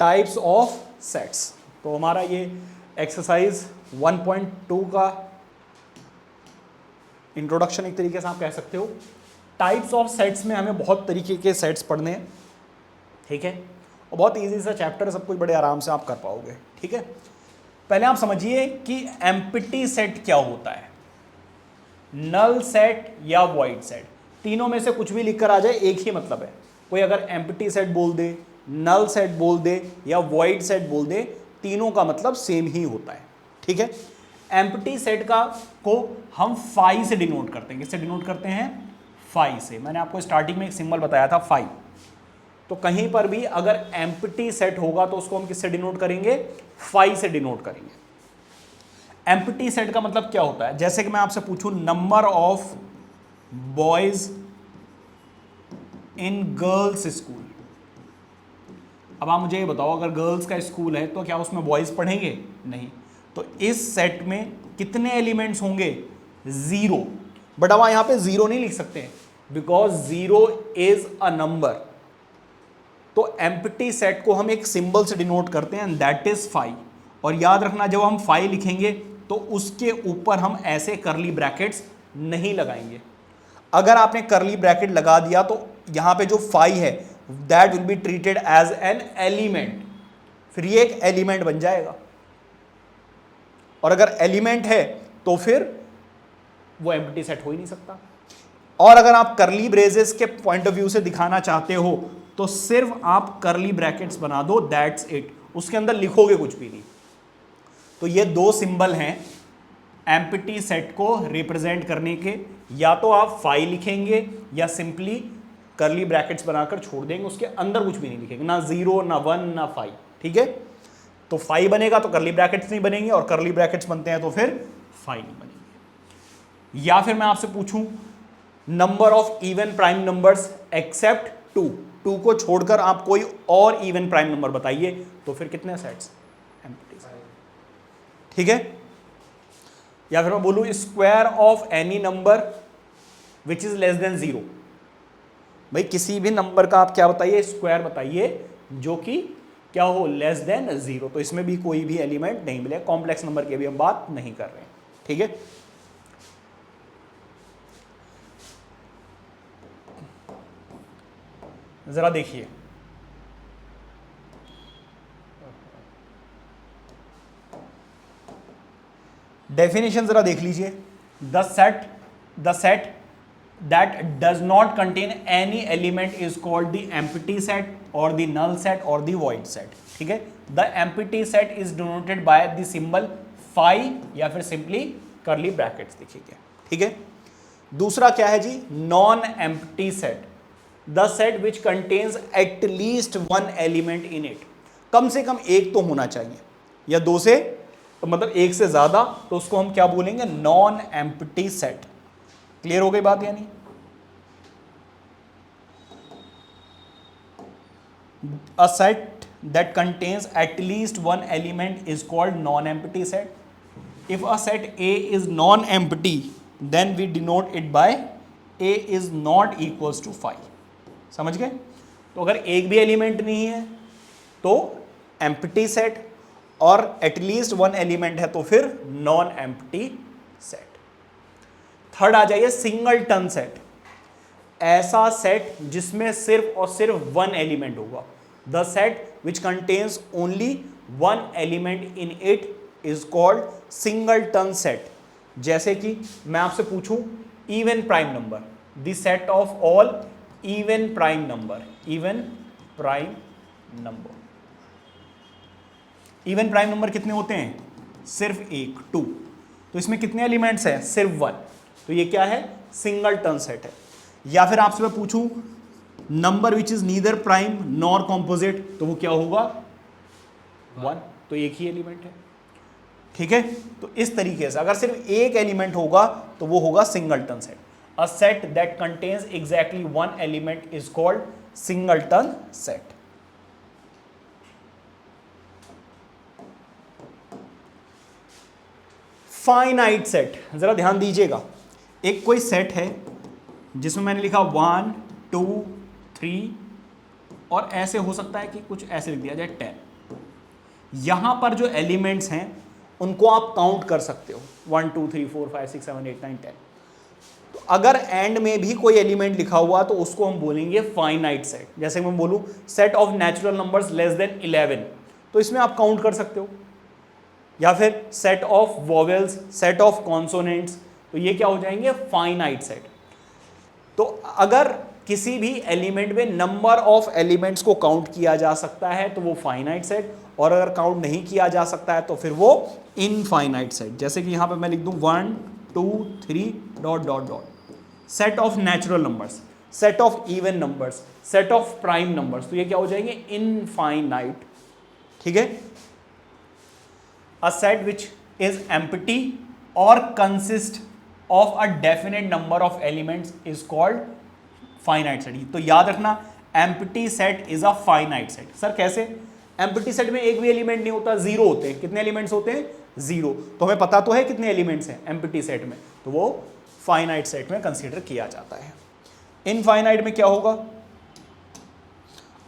Types of sets. तो हमारा ये एक्सरसाइज 1.2 का इंट्रोडक्शन एक तरीके से आप कह सकते हो। टाइप्स ऑफ सेट्स में हमें बहुत तरीके के सेट्स पढ़ने हैं, ठीक है, और बहुत इजी सा चैप्टर, सब कुछ बड़े आराम से आप कर पाओगे, ठीक है। पहले आप समझिए कि एम्प्टी सेट क्या होता है, नल सेट या वॉइड सेट, तीनों में से कुछ भी लिखकर आ जाए एक ही मतलब है। कोई अगर एम्प्टी सेट बोल दे, नल सेट बोल दे या वॉइड सेट बोल दे, तीनों का मतलब सेम ही होता है, ठीक है। एम्प्टी सेट को हम फाई से डिनोट करते हैं। किससे डिनोट करते हैं? फाई से। मैंने आपको स्टार्टिंग में एक सिंबल बताया था फाई। तो कहीं पर भी अगर एम्प्टी सेट होगा तो उसको हम किससे डिनोट करेंगे? फाई से डिनोट करेंगे। एम्प्टी सेट का मतलब क्या होता है? जैसे कि मैं आपसे पूछूं number of boys in girls school. अब आप मुझे ये बताओ, अगर गर्ल्स का स्कूल है तो क्या उसमें बॉयज पढ़ेंगे? नहीं। तो इस सेट में कितने एलिमेंट्स होंगे? 0। बट अब यहां पे 0 नहीं लिख सकते बिकॉज 0 इज अ नंबर। तो एम्प्टी सेट को हम एक सिंबल से डिनोट करते हैं, दैट इज फाई। और याद रखना, जब हम फाई लिखेंगे तो उसके ऊपर हम ऐसे करली ब्रैकेट्स नहीं लगाएंगे। अगर आपने करली ब्रैकेट लगा दिया तो यहां पे जो फाई है that will be treated as an element, फिर ये एक एलिमेंट बन जाएगा। और अगर एलिमेंट है तो फिर वो एम्प्टी सेट हो ही नहीं सकता। और अगर आप करली ब्रेसेस के पॉइंट ऑफ व्यू से दिखाना चाहते हो तो सिर्फ आप करली ब्रैकेट्स बना दो, दैट्स इट, उसके अंदर लिखोगे कुछ भी नहीं। तो ये दो सिंबल हैं एम्प्टी सेट को रिप्रेजेंट करने के, या तो आप फाई लिखेंगे या सिंपली करली ब्रैकेट्स बनाकर छोड़ देंगे, उसके अंदर कुछ भी नहीं लिखेंगे, ना 0 ना 1 ना फाई, ठीक है। तो फाई बनेगा तो करली ब्रैकेट्स नहीं बनेंगे, और करली ब्रैकेट्स बनते हैं तो फिर फाई नहीं बनेंगे। या फिर मैं आपसे पूछूं number of even prime numbers accept 2 को छोड़कर आप कोई और इवन प्राइम नंबर बताइए, तो फिर कितने सेट्स? एम्प्टी सेट, ठीक है। या फिर मैं बोलूं square of any number which is less than 0। भाई किसी भी नंबर का आप क्या बताइए? स्क्वायर बताइए जो कि क्या हो? Less than 0। तो इसमें भी कोई भी एलिमेंट नहीं मिलेगा, कॉम्प्लेक्स नंबर की भी हम बात नहीं कर रहे हैं, ठीक है। जरा देखिए, डेफिनेशन जरा देख लीजिए। The set that does not contain any element is called the empty set or the null set or the void set, ठीक है। the empty set is denoted by the symbol phi या फिर simply curly brackets लिखिए, ठीक है। दूसरा क्या है जी? Non empty set, the set which contains at least 1 element in it. कम से कम एक तो होना चाहिए, या 2 से तो मतलब 1 से ज्यादा, तो उसको हम क्या बोलेंगे? Non empty set. क्लियर हो गई बात? यानी a set that contains at least 1 element is called non-empty set. If a set A is non-empty, then we denote it by A is not equals to 5. समझ गए? तो अगर एक भी एलिमेंट नहीं है तो एम्प्टी सेट, और एटलीस्ट 1 एलिमेंट है तो फिर नॉन एम्प्टी सेट। थर्ड आ जाइए सिंगलटन सेट, ऐसा सेट जिसमें सिर्फ और सिर्फ 1 एलिमेंट होगा। The set which contains only 1 element in it is called singleton set. जैसे कि मैं आपसे पूछूं even prime number, the set of all even prime number, even prime number. Even prime number कितने होते हैं? सिर्फ 1, 2। तो इसमें कितने एलिमेंट्स हैं? सिर्फ 1। तो ये क्या है? सिंगलटन सेट है। या फिर आपसे मैं पूछूं number which is neither prime nor composite, तो वो क्या होगा? 1। तो एक ही एलिमेंट है, ठीक है। तो इस तरीके से अगर सिर्फ एक एलिमेंट होगा तो वो होगा singleton set. A set that contains exactly 1 element is called singleton set. Finite set, जरा ध्यान दीजिएगा। एक कोई सेट है जिसमें मैंने लिखा 1 2 3, और ऐसे हो सकता है कि कुछ ऐसे लिख दिया जाए 10, यहां पर जो एलिमेंट्स हैं उनको आप काउंट कर सकते हो, 1 2 3 4 5 6 7 8 9 10। तो अगर एंड में भी कोई एलिमेंट लिखा हुआ तो उसको हम बोलेंगे फाइनाइट सेट। जैसे मैं बोलूं set of natural numbers less than 11, तो इसमें आप काउंट कर सकते हो। या फिर set of vowels, set of consonants, तो ये क्या हो जाएंगे, फाइनाइट सेट। तो अगर किसी भी एलिमेंट में नंबर ऑफ एलिमेंट्स को काउंट किया जा सकता है तो वो फाइनाइट सेट, और अगर काउंट नहीं किया जा सकता है तो फिर वो इनफाइनाइट सेट। जैसे कि यहां पे मैं लिख दूं 1 2 3 dot dot dot. Set of natural numbers, set of even numbers, set of prime numbers, तो ये क्या हो जाएंगे, इनफाइनाइट। ठीक है। A set which is empty और consist of a definite number of elements is called finite set. तो याद रखना, empty set is a finite set. Sir कैसे? एम्प्टी सेट में एक भी एलिमेंट नहीं होता, जीरो होते हैं। कितने एलिमेंट्स होते हैं, जीरो। तो हमें पता तो है कितने एलिमेंट्स हैं एम्प्टी सेट में, तो वो फाइनाइट सेट में कंसीडर किया जाता है। इनफाइनाइट में क्या होगा,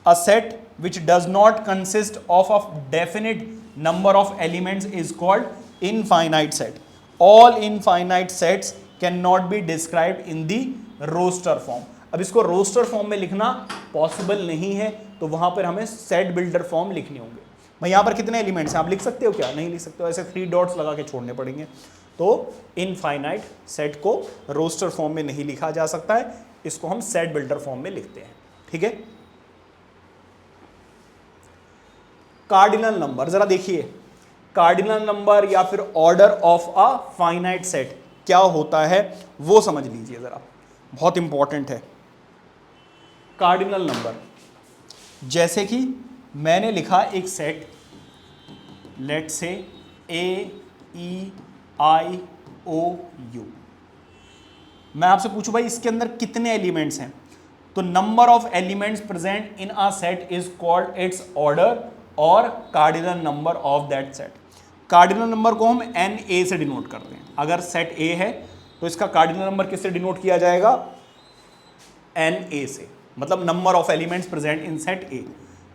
a set which does not consist of a definite number of elements is called infinite set. All infinite sets can not be described in the roster form. अब इसको roster form में लिखना पॉसिबल नहीं है, तो वहां पर हमें सेट बिल्डर फॉर्म लिखने होंगे। भाई यहां पर कितने एलिमेंट्स हैं आप लिख सकते हो क्या? नहीं लिख सकते हो, ऐसे 3 डॉट्स लगा के छोड़ने पड़ेंगे। तो इनफाइनाइट सेट को रोस्टर फॉर्म में नहीं लिखा जा सकता है, इसको हम सेट बिल्डर फॉर्म में लिखते हैं। ठीक है। कार्डिनल नंबर, जरा देखिए, कार्डिनल नंबर या फिर order of a finite set क्या होता है वो समझ लीजिए जरा, बहुत इंपॉर्टेंट है। कार्डिनल नंबर, जैसे कि मैंने लिखा एक सेट, लेट से AEIOU। मैं आपसे पूछूं भाई इसके अंदर कितने एलिमेंट्स हैं, तो number of elements present in a set is called its order और cardinal number of that set. Cardinal number को हम NA से डिनोट करते हैं। अगर सेट A है तो इसका कार्डिनल नंबर किससे डिनोट किया जाएगा, NA से, मतलब number of elements present in set A।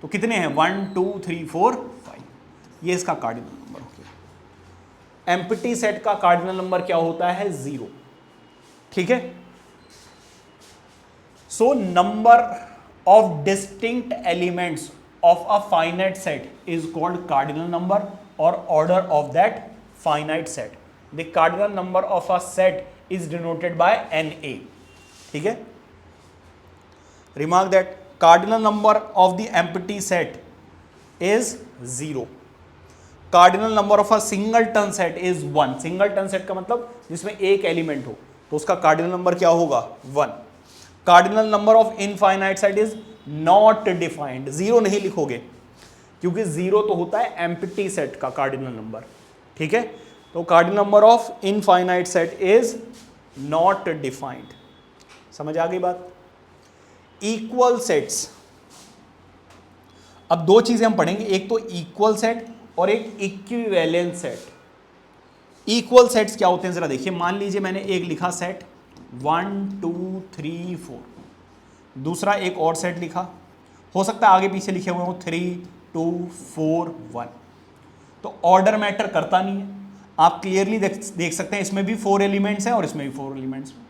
तो कितने हैं, 1 2 3 4 5, ये इसका कार्डिनल नंबर हो गया। एम्प्टी सेट का कार्डिनल नंबर क्या होता है, 0। ठीक है। So number of distinct elements of a finite set is called cardinal number or order of that finite set. The cardinal number of a set is denoted by NA. ठीक है। Remark that cardinal number of the empty set is 0. Cardinal number of a singleton set is 1. Singleton set का मतलब जिसमें एक element हो, तो उसका cardinal number क्या होगा, 1. Cardinal number of infinite set is not defined, 0 नहीं लिखोगे क्योंकि 0 तो होता है एम्प्टी सेट का कार्डिनल नंबर। ठीक है। तो cardinal number of infinite set is not defined. समझ आ गई बात। इक्वल सेट्स, अब दो चीजें हम पढ़ेंगे, एक तो इक्वल सेट और एक इक्विवेलेंट सेट। इक्वल सेट्स क्या होते हैं जरा देखिए, मान लीजिए मैंने एक लिखा सेट 1 2 3 4, दूसरा एक और सेट लिखा, हो सकता है आगे पीछे लिखे हुए हो 3 2 4 1, तो ऑर्डर मैटर करता नहीं है। आप क्लियरली देख सकते हैं इसमें भी 4 एलिमेंट्स हैं और इसमें भी 4 एलिमेंट्स हैं,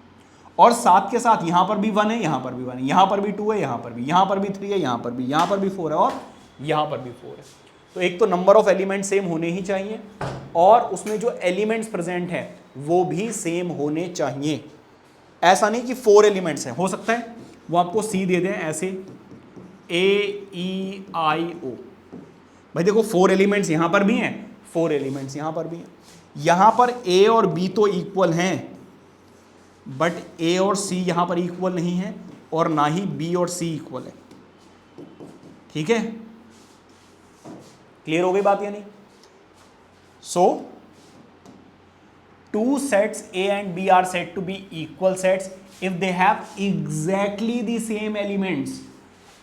और साथ के साथ यहां पर भी 1 है, यहां पर भी 1 है, यहां पर भी 2 है, यहां पर भी 3 है, यहां पर भी 4 है और यहां पर भी 4 है। तो एक तो नंबर ऑफ एलिमेंट सेम होने ही चाहिए और उसमें जो एलिमेंट्स प्रेजेंट हैं वो भी सेम होने चाहिए। ऐसा नहीं कि 4 एलिमेंट्स हैं, हो सकता है वो आपको सी दे दें ऐसे AEIO। भाई देखो 4 एलिमेंट्स यहां पर भी हैं, 4 एलिमेंट्स यहां पर भी हैं। यहां पर A और B तो इक्वल हैं, बट A और C यहां पर इक्वल नहीं है और ना ही B और C इक्वल है। ठीक है, क्लियर हो गई बात या नहीं? सो two sets A and B are said to be equal sets if they have exactly the same elements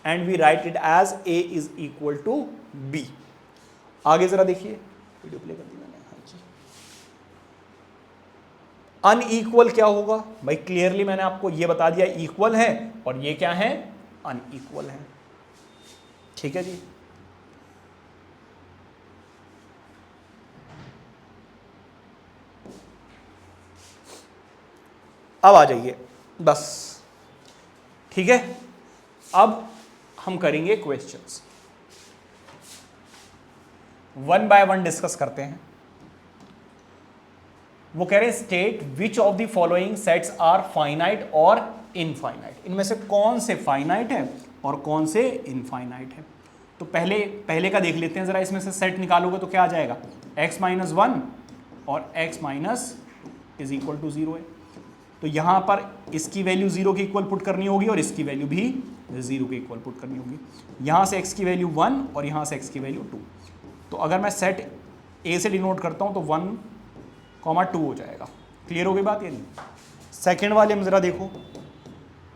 and we write it as A is equal to B. आगे जरा देखिए, वीडियो प्ले कर दी मैंने। हाँ जी, अनइक्वल क्या होगा भाई, clearly मैंने आपको ये बता दिया, इक्वल है और ये क्या है, अनइक्वल है। ठीक है जी। अब आ जाइए बस, ठीक है। अब हम करेंगे questions, one by one discuss करते हैं। वो कह रहे हैं state which of the following sets are finite और इनफाइनाइट, इनमें से कौन से फाइनाइट है और कौन से इनफाइनाइट है। तो पहले का देख लेते हैं जरा, इसमें से सेट निकालोगे तो क्या आ जाएगा, x माइनस वन और x minus is equal to 0 है। तो यहां पर इसकी वैल्यू 0 के इक्वल पुट करनी होगी और इसकी वैल्यू भी 0 के इक्वल पुट करनी होगी। यहां से x की वैल्यू 1 और यहां से x की वैल्यू 2। तो अगर मैं सेट A से डिनोट करता हूं तो 1,2 हो जाएगा। क्लियर हो गई बात? ये नहीं। सेकेंड वाले में जरा देखो,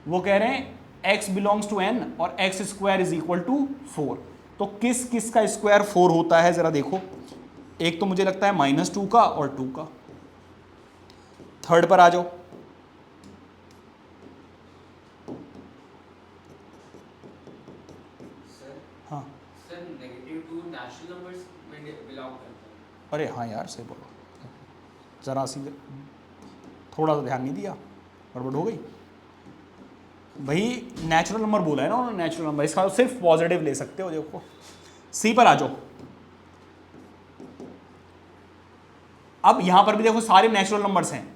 वो कह रहे हैं x बिलोंग्स टू n और x square is equal to 4। तो किस किस का स्क्वायर 4 होता है जरा देखो। एक तो मुझे लगता है -2 का और 2 का। थर्ड पर आ जाओ, हाँ सर -2 नेचुरल नंबर्स में बिलोंग करता है। अरे हाँ यार सही बोलो, जरा सी थोड़ा सा ध्यान नहीं दिया, गड़बड़ हो गई भाई। नेचुरल नंबर बोला है ना उन्होंने, नेचुरल नंबर, इसका तो सिर्फ पॉजिटिव ले सकते हो। देखो सी पर आ जाओ। अब यहां पर भी देखो सारे नेचुरल नंबर्स हैं।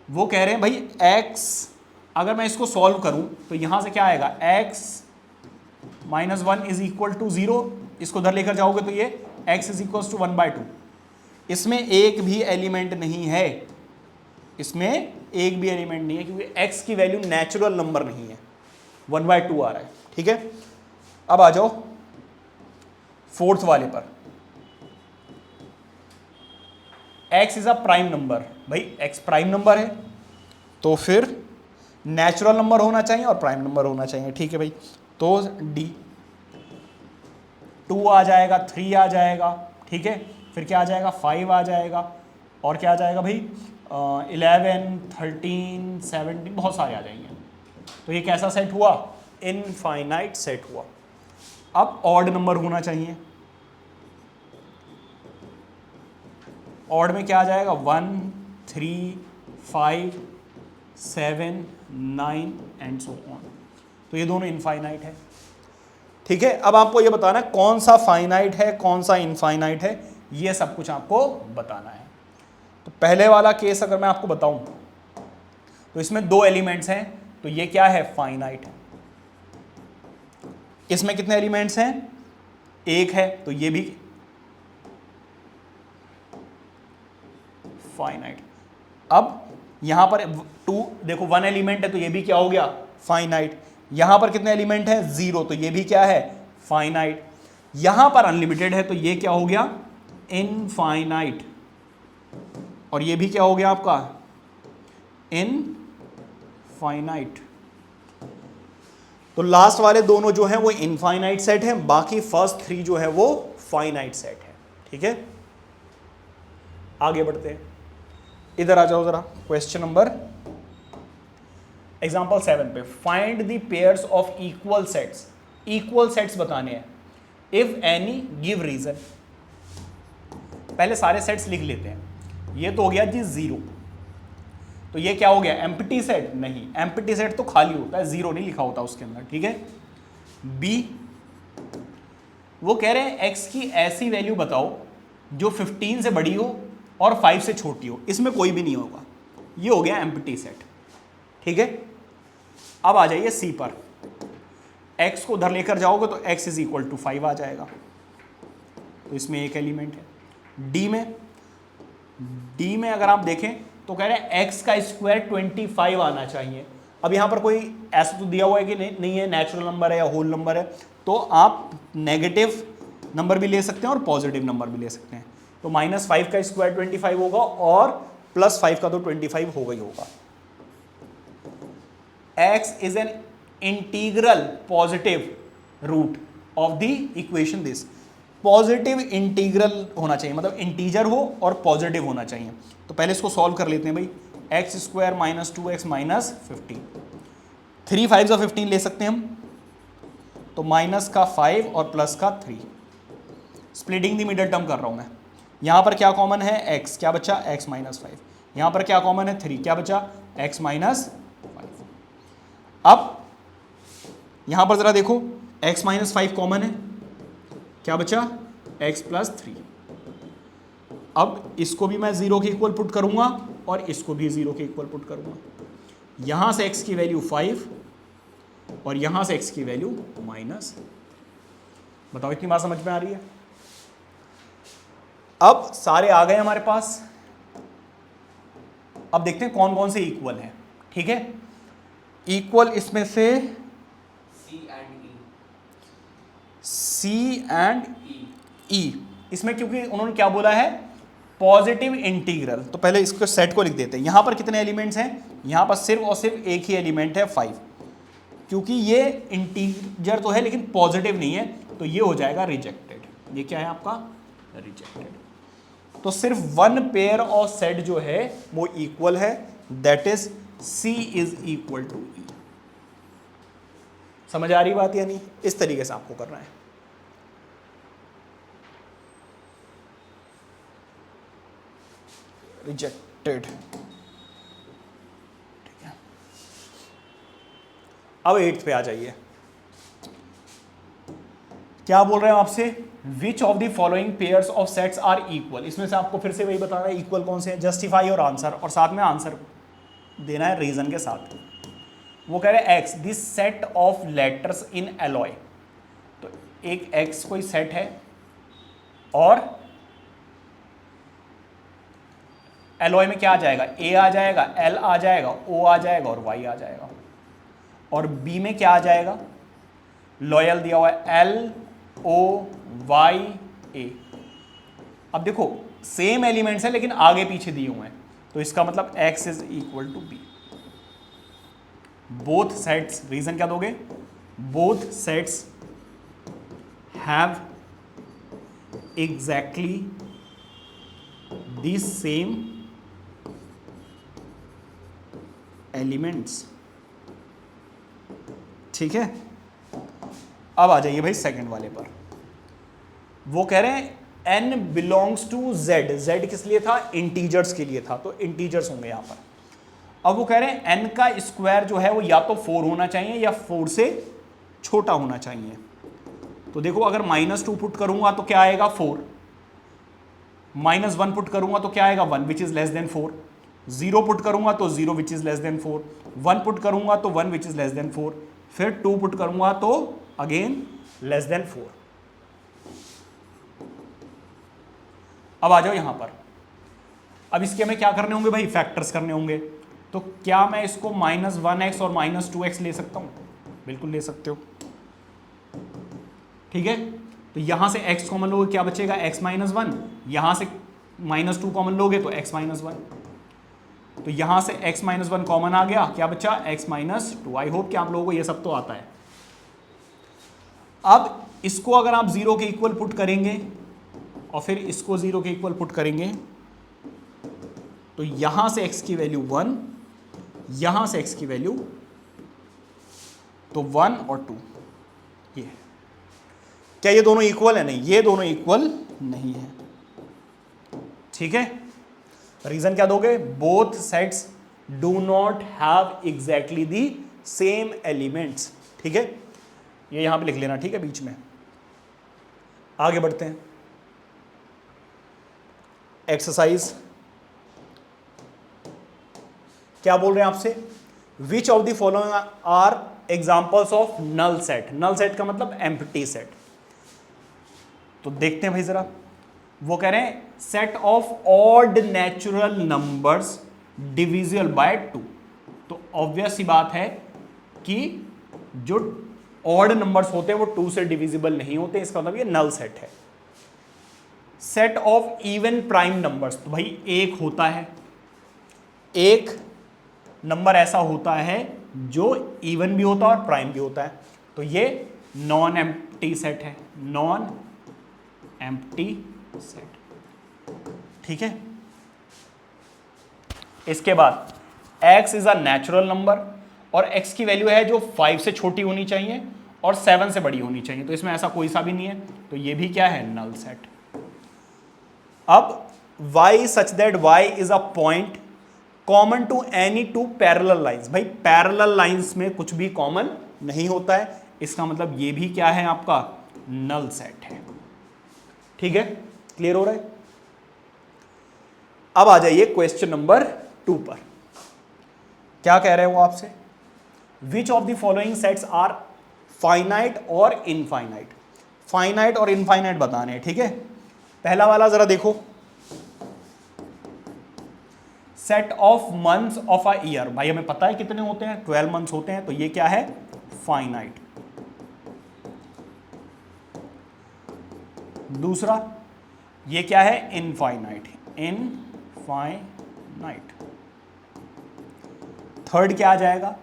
वो कह रहे हैं भाई x, अगर मैं इसको सॉल्व करूं तो यहां से क्या आएगा, x minus 1 is equal to 0। इसको उधर लेकर जाओगे तो ये x इज इक्वल टू 1/2। इसमें एक भी एलिमेंट नहीं है, इसमें एक भी एलिमेंट नहीं है क्योंकि x की वैल्यू नेचुरल नंबर नहीं है, 1/2 आ रहा है, ठीक है। अब आ जाओ फोर्थ वाले पर, x is a prime number. भाई x प्राइम नंबर है तो फिर नेचुरल नंबर होना चाहिए और प्राइम नंबर होना चाहिए, ठीक है भाई। तो D 2 आ जाएगा, 3 आ जाएगा, ठीक है। फिर क्या आ जाएगा, 5 आ जाएगा, और क्या आ जाएगा भाई 11, 13, 17, बहुत सारे आ जाएंगे। तो ये कैसा सेट हुआ, इनफाइनाइट सेट हुआ। अब ऑड नंबर होना चाहिए। ऑड में क्या आ जाएगा, 1, 3, 5, 7, 9 एंड सो ऑन। तो ये दोनों इनफाइनाइट है, ठीक है। अब आपको ये बताना है कौन सा फाइनाइट है कौन सा इनफाइनाइट है, ये सब कुछ आपको बताना है। तो पहले वाला केस अगर मैं आपको बताऊं तो इसमें 2 एलिमेंट्स हैं, तो ये क्या है, फाइनाइट है। इसमें कितने एलिमेंट्स हैं, 1 है, तो ये भी फाइनाइट। अब यहां पर 2 देखो, 1 एलिमेंट है तो ये भी क्या हो गया, फाइनाइट। यहां पर कितने एलिमेंट है, 0, तो ये भी क्या है, फाइनाइट। यहां पर अनलिमिटेड है तो ये क्या हो गया, इनफाइनाइट। और ये भी क्या हो गया आपका, इनफाइनाइट। तो लास्ट वाले दोनों जो है वो इनफाइनाइट सेट है, बाकी फर्स्ट 3 जो है वो फाइनाइट सेट है, ठीक है। आगे बढ़ते हैं, इधर आ जाओ जरा। क्वेश्चन नंबर एग्जांपल 7 पे, find the pairs of equal sets. Equal sets बताने हैं, इफ एनी गिव रीजन। पहले सारे सेट्स लिख लेते हैं। ये तो हो गया जी 0, तो ये क्या हो गया, एम्प्टी सेट? नहीं, एम्प्टी सेट तो खाली होता है, 0 नहीं लिखा होता उसके अंदर, ठीक है। बी, वो कह रहे हैं x की ऐसी वैल्यू बताओ जो 15 से बड़ी हो और 5 से छोटी हो। इसमें कोई भी नहीं होगा, ये हो गया एम्प्टी सेट, ठीक है। अब आ जाइए सी पर, x को उधर लेकर जाओगे तो x इज इक्वल टू 5 आ जाएगा, तो इसमें एक एलिमेंट है। डी में अगर आप देखें तो कह रहे हैं x का स्क्वायर 25 आना चाहिए। अब यहाँ पर कोई ऐसा तो दिया हुआ है कि नहीं है, नेचुरल नंबर है या होल नंबर है, तो आप नेगेटिव नंबर भी ले सकते हैं और पॉजिटिव नंबर भी ले सकते हैं। तो -5 का स्क्वायर 25 होगा और +5 का तो 25 होगा ही होगा। x is an integral positive root of the equation this. Positive integral होना चाहिए, मतलब इंटीजर हो और पॉजिटिव होना चाहिए। तो पहले इसको सॉल्व कर लेते हैं भाई, x स्क्वायर -2x -15, 3 5 का 15 ले सकते हैं हम, तो माइनस का 5 और प्लस का 3। स्प्लिटिंग द मिडल टर्म कर रहा हूं मैं। यहां पर क्या कॉमन है, x, क्या बचा, x -5। यहां पर क्या कॉमन है, 3, क्या बचा, x माइनस 5। अब यहां पर जरा देखो, x माइनस 5 कॉमन है, क्या बचा x प्लस 3। अब इसको भी मैं 0 के इक्वल पुट करूंगा और इसको भी 0 के इक्वल पुट करूंगा। यहां से x की वैल्यू 5 और यहां से x की वैल्यू माइनस। बताओ इतनी बात समझ में आ रही है? अब सारे आ गए हमारे पास। अब देखते हैं कौन कौन से इक्वल हैं। ठीक है, इक्वल इसमें से C एंड E। इसमें क्योंकि उन्होंने क्या बोला है, पॉजिटिव इंटीग्रल, तो पहले इसको सेट को लिख देते हैं। यहां पर कितने एलिमेंट्स हैं, यहां पर सिर्फ और सिर्फ एक ही एलिमेंट है 5, क्योंकि ये इंटीजर तो है लेकिन पॉजिटिव नहीं है, तो ये हो जाएगा रिजेक्टेड। ये क्या है आपका, रिजेक्टेड। तो सिर्फ वन पेयर ऑफ सेट जो है वो इक्वल है, that is C is equal to E। समझ आ रही बात या नहीं? इस तरीके से आपको करना है। रिजेक्टेड, ठीक है। अब 8th पे आ जाइए। क्या बोल रहे हैं आपसे, which of the following pairs of sets are equal. इसमें से आपको फिर से वही बताना है इक्वल कौन से हैं, जस्टिफाई और आंसर, और साथ में आंसर देना है रीजन के साथ। वो कह रहे हैं x this set of letters in alloy. तो एक एक्स कोई सेट है और एलॉय में क्या आ जाएगा, ए आ जाएगा, एल आ जाएगा, ओ आ जाएगा और वाई आ जाएगा। और बी में क्या आ जाएगा, लॉयल दिया हुआ है एल ओ वाई ए। अब देखो सेम एलिमेंट्स है लेकिन आगे पीछे दिए हुए हैं, तो इसका मतलब x is equal to B. Both sets, reason क्या दोगे, both sets have exactly the same elements. ठीक है, अब आ जाइए भाई सेकंड वाले पर। वो कह रहे हैं n belongs to z। z किस लिए था, इंटीजर्स के लिए था, तो इंटीजर्स होंगे यहां पर। अब वो कह रहे हैं n का स्क्वायर जो है वो या तो 4 होना चाहिए या 4 से छोटा होना चाहिए। तो देखो अगर -2 पुट करूंगा तो क्या आएगा 4, -1 पुट करूंगा तो क्या आएगा 1 which is less than 4, 0 put करूंगा तो 0 which is less than 4, 1 put करूंगा तो 1 विच इज लेस देन 4, फिर 2 पुट करूंगा तो अगेन लेस देन 4। अब आ जाओ यहां पर। अब इसके हमें क्या करने होंगे भाई, फैक्टर्स करने होंगे। तो क्या मैं इसको -1x और -2x ले सकता हूं, बिल्कुल ले सकते हो। ठीक है, तो यहां से x कॉमन लोगे क्या बचेगा, x माइनस 1, यहां से -2 कॉमन लोगे तो x माइनस 1, तो यहां से x माइनस 1 कॉमन आ गया, क्या बचा x माइनस 2। आई होप कि आप लोगों को ये सब तो आता है। अब इसको अगर आप 0 के इक्वल पुट करेंगे और फिर इसको 0 के इक्वल पुट करेंगे तो यहां से x की वैल्यू 1, यहां से x की वैल्यू तो 1 और 2। ये क्या ये दोनों इक्वल है, नहीं, ये दोनों इक्वल नहीं है। ठीक है, रीजन क्या दोगे, both sets do not have exactly the same elements. ठीक है, ये यहां पे लिख लेना, ठीक है, बीच में। आगे बढ़ते हैं, एक्सरसाइज क्या बोल रहे हैं आपसे, which of the following are examples of null set. Null set का मतलब एम्प्टी सेट। तो देखते हैं भाई जरा, वो कह रहे हैं set of odd natural numbers divisible by 2। तो ऑब्वियस सी बात है कि जो ऑड नंबर्स होते हैं वो 2 से डिविजिबल नहीं होते, इसका मतलब ये नल सेट है। Set of even prime numbers, तो भाई एक होता है, एक नंबर ऐसा होता है जो इवन भी होता है और प्राइम भी होता है, तो ये नॉन एम्प्टी सेट है, नॉन एम्प्टी सेट। ठीक है, इसके बाद x is a natural number और x की वैल्यू है जो 5 से छोटी होनी चाहिए और 7 से बड़ी होनी चाहिए, तो इसमें ऐसा कोई सा भी नहीं है, तो ये भी क्या है, नल सेट। अब y such that y is a point common to any two parallel lines. भाई पैरेलल लाइंस में कुछ भी कॉमन नहीं होता है, इसका मतलब ये भी क्या है आपका नल सेट है। ठीक है, क्लियर हो रहा है। अब आ जाइए क्वेश्चन नंबर 2 पर। क्या कह रहे हो आपसे, which of the following sets are finite और इनफाइनाइट। फाइनाइट और इनफाइनाइट बताने हैं। ठीक है, पहला वाला जरा देखो, set of months of a year. भाई हमें पता है कितने होते हैं, 12 मंथ्स होते हैं, तो ये क्या है फाइनाइट। दूसरा ये क्या है इनफाइनाइट, इनफाइनाइट। थर्ड क्या आ जाएगा,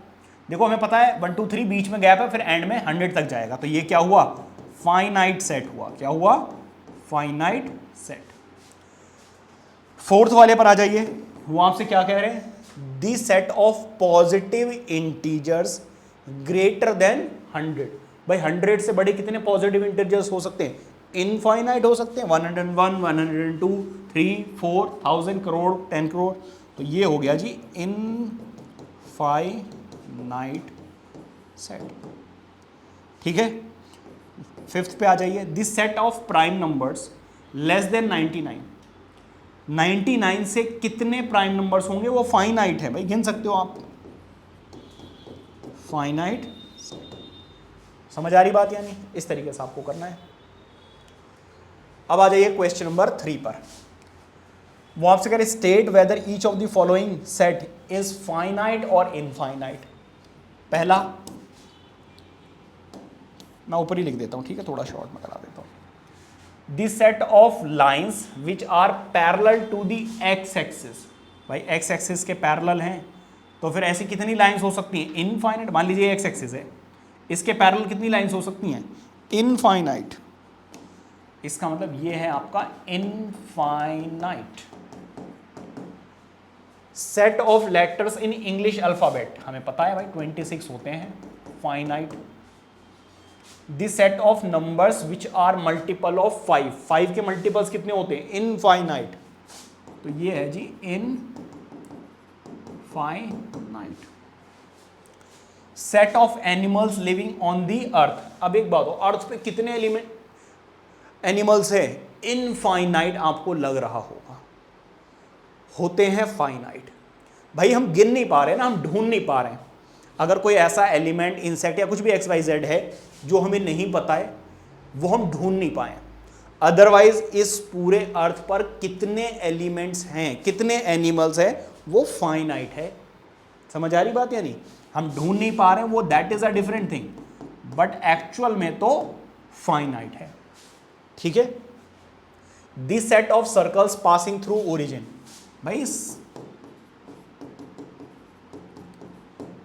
देखो हमें पता है 1 2 3 बीच में गैप है, फिर एंड में 100 तक जाएगा, तो ये क्या हुआ फाइनाइट सेट हुआ। क्या हुआ फाइनाइट सेट। फोर्थ वाले पर आ जाइए, वो आपसे क्या कह रहे हैं, the set of positive integers greater than 100। भाई 100 से बड़े कितने पॉजिटिव इंटीजर्स हो सकते हैं, इनफाइनाइट हो सकते हैं, 101 102 3 4 1000 करोड़ 10 करोड़। तो ये हो गया जी इनफाइनाइट सेट। ठीक है, फिफ्थ पे आ जाइए, this set of prime numbers less than 99। 99 से कितने प्राइम नंबर्स होंगे, वो फाइनाइट है। भाई गिन सकते हो आप, फाइनाइट। समझ आ रही बात, यानी इस तरीके से आपको करना है। अब आ जाइए क्वेश्चन नंबर 3 पर। वो आपसे कह रहे state whether each of the following set is finite और इनफाइनाइट। पहला मैं ऊपर ही लिख देता हूं, ठीक है, थोड़ा शॉर्ट में करा देता हूं। This set of lines which are parallel to the x axis. भाई एक्स एक्सिस के पैरेलल हैं, तो फिर ऐसी कितनी लाइंस हो सकती हैं इनफाइनाइट। मान लीजिए एक्स एक्सिस है, इसके पैरेलल कितनी लाइंस हो सकती हैं इनफाइनाइट। इसका मतलब ये है आपका infinite. Set of letters in English alphabet, हमें पता है भाई 26 होते हैं, finite. This set of numbers which are multiple of 5, 5 के मल्टीपल्स कितने होते हैं इनफाइनाइट। तो ये है जी infinite. Set of animals living on the earth. अब एक बात हो, अर्थ पे कितने एनिमल्स है इनफाइनाइट आपको लग रहा होगा, होते हैं फाइनाइट। भाई हम गिन नहीं पा रहे ना, हम ढूंढ नहीं पा रहे हैं। अगर कोई ऐसा एलिमेंट इंसेक्ट या कुछ भी XYZ है जो हमें नहीं पता है, वो हम ढूंढ नहीं पाए। अदरवाइज इस पूरे अर्थ पर कितने एलिमेंट्स हैं, कितने एनिमल्स हैं, वो फाइनाइट है। समझ आ रही बात, यानी हम ढूंढ नहीं पा रहे हैं वो, that is a different thing, but actual में तो फाइनाइट है। ठीक है, this set of circles passing through origin. भाई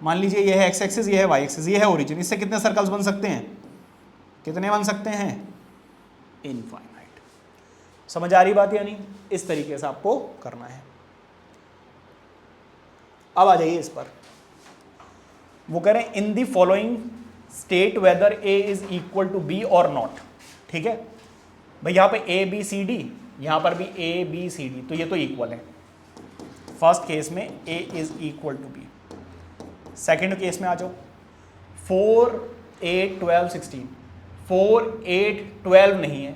मान लीजिए ये है एक्स एक्सिस, ये है वाई एक्सिस, ये है ओरिजिन, इससे कितने सर्कल्स बन सकते हैं, कितने बन सकते हैं इनफाइनाइट। समझ आ रही बात, यानी इस तरीके से आपको करना है। अब आ जाइए इस पर, वो कह रहे हैं in the following state whether a is equal to b और नॉट। ठीक है भाई, यहां पे ए बी सी डी, यहां पर भी ए बी सी डी, तो ये तो इक्वल है। फर्स्ट केस में a is equal to b. Second case में आ जाओ, 4 8 12 16, 4 8 12 नहीं है,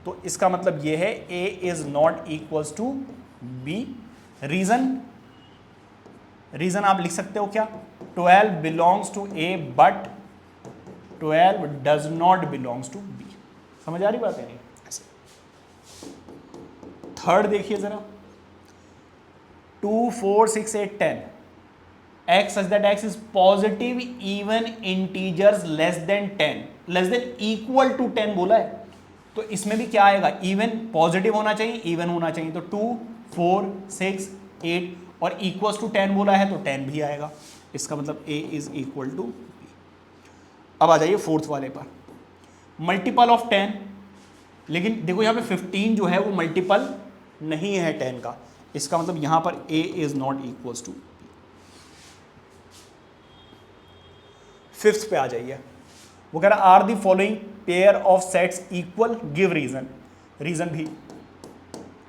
तो इसका मतलब ये है a is not equals to b। Reason आप लिख सकते हो क्या, 12 belongs to a but 12 does not belongs to b। समझ आ रही बात है नहीं ऐसे। थर्ड देखिए जरा, 2 4 6 8 10, x such that x is positive even integers less than 10, less than equal to 10 बोला है, तो इसमें भी क्या आएगा, इवन पॉजिटिव होना चाहिए, इवन होना चाहिए, तो 2 4 6 8 और इक्वल्स टू 10 बोला है तो 10 भी आएगा। इसका मतलब a is equal to b। अब आ जाइए फोर्थ वाले पर, मल्टीपल ऑफ 10, लेकिन देखो यहाँ पे 15 जो है वो मल्टीपल नहीं है 10 का, इसका मतलब यहाँ पर a is not equals to. Fifth पे आ जाइए, वो कह रहा are the following pair of sets equal, give reason. Reason भी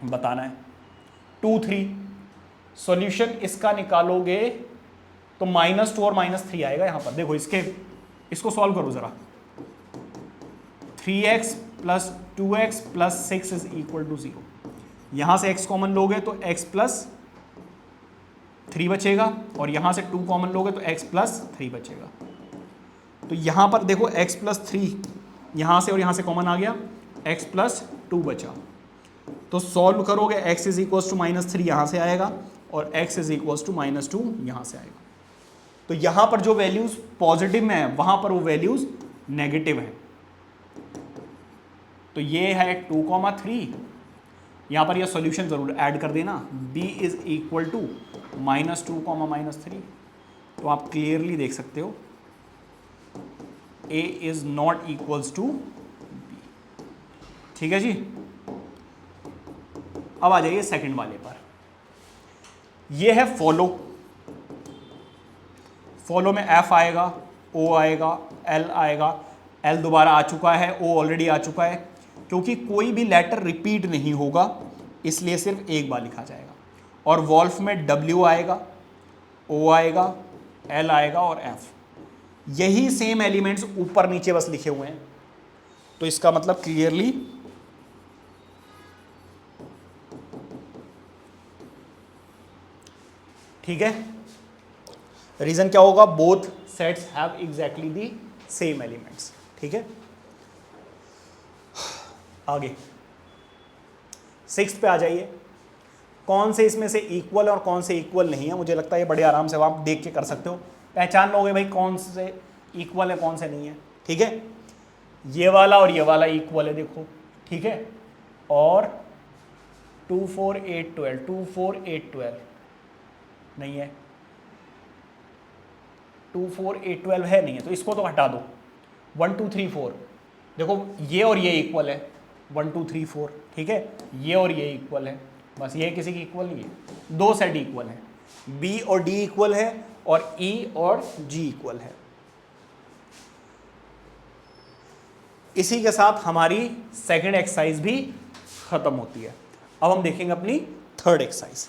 बताना है। 2 3 सॉल्यूशन इसका निकालोगे तो -2 और -3 आएगा यहां पर। देखो इसको सॉल्व करो जरा। 3x + 2x + 6 is equal to 0। यहां से x कॉमन लोगे तो x + 3 बचेगा, और यहां से 2 कॉमन लोगे तो x + 3 बचेगा। तो यहां पर देखो x + 3 यहां से और यहां से कॉमन आ गया, x + 2 बचा। तो सॉल्व करोगे x इज इक्वल टू -3 यहां से आएगा, और x इज इक्वल टू -2 यहां से आएगा। तो यहां पर जो वैल्यूज पॉजिटिव में है वहां पर वो वैल्यूज नेगेटिव है। तो ये है 2,3। यहां पर ये सॉल्यूशन जरूर ऐड कर देना, b इज इक्वल टू -2, -3। तो आप क्लियरली देख सकते हो a is not equals to b। ठीक है जी। अब आ जाइए सेकंड वाले पर। ये है फॉलो। फॉलो में f आएगा, o आएगा, l आएगा। l दोबारा आ चुका है, o ऑलरेडी आ चुका है। क्योंकि कोई भी लेटर रिपीट नहीं होगा इसलिए सिर्फ एक बार लिखा जाएगा। और वॉल्फ में w आएगा, o आएगा, l आएगा और f। यही सेम एलिमेंट्स ऊपर नीचे बस लिखे हुए हैं। तो इसका मतलब क्लियरली ठीक है। रीजन क्या होगा? Both sets have exactly the same elements. ठीक है। आगे 6 पे आ जाइए। कौन से इसमें से इक्वल है और कौन से इक्वल नहीं है? मुझे लगता है ये बड़े आराम से आप देख के कर सकते हो, पहचान लोगे भाई कौन से इक्वल है कौन से नहीं है। ठीक है। ये वाला और ये वाला इक्वल है, देखो। ठीक है। और 2 4 8 12 2 4 8 12 नहीं है, 2 4 8 12 है नहीं है, तो इसको तो हटा दो। 1 2 3 4 देखो, ये और ये इक्वल है, 1 2 3 4। ठीक है। ये और ये इक्वल है, बस ये किसी की इक्वल नहीं है। दो सेट इक्वल है, B और D इक्वल है और E और G इक्वल है। इसी के साथ हमारी सेकंड एक्सरसाइज भी खत्म होती है। अब हम देखेंगे अपनी थर्ड एक्सरसाइज।